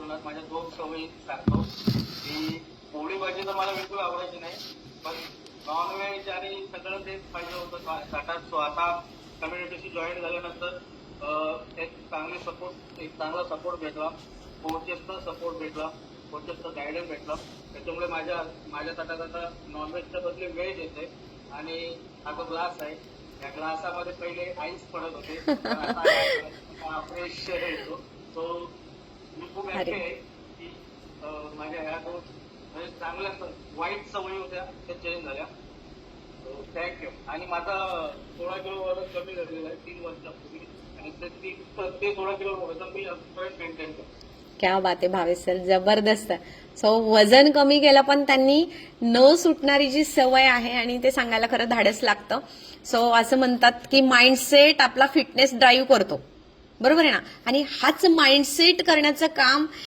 बोलणार, माझ्या 2 सवयी सांगतो की पोळी भाजी तर मला बिलकुल आवडायची नाही, पण नॉनव्हेज आणि सगळं तेच पाहिजे होतं. स्वतः कम्युनिटीशी जॉईन झाल्यानंतर एक चांगला सपोर्ट भेटला, कोचेसचा सपोर्ट भेटला, कोचेसचा गायडन्स भेटला. त्याच्यामुळे माझ्या ताटात आता नॉनव्हेजच्या बदले व्हेज येते. आणि हा जो ग्लास आहे, या ग्लासामध्ये पहिले आईस पडत होते, पण आता फ्रेश येतो. सो मी खूप हॅपी आहे की माझ्या ह्या 2 म्हणजे चांगल्या वाईट सवयी होत्या त्या चेंज झाल्या. थँक्यू. आणि माझा 16 किलो वजन कमी झालेलं आहे 3 वर्षापूर्वी, आणि ते 16 किलो वजन मी अजूनपर्यंत मेंटेन करतो. क्या बात आहे भावेश सर, जबरदस्त. सो वजन कमी केलं, पण त्यांनी न सुटणारी जी सवय आहे आणि ते सांगायला खरं धाडस लागतं. सो असं म्हणतात की माइंडसेट आपला फिटनेस ड्राईव्ह करतो, बरोबर आहे ना. आणि हाच माइंडसेट करण्याचं काम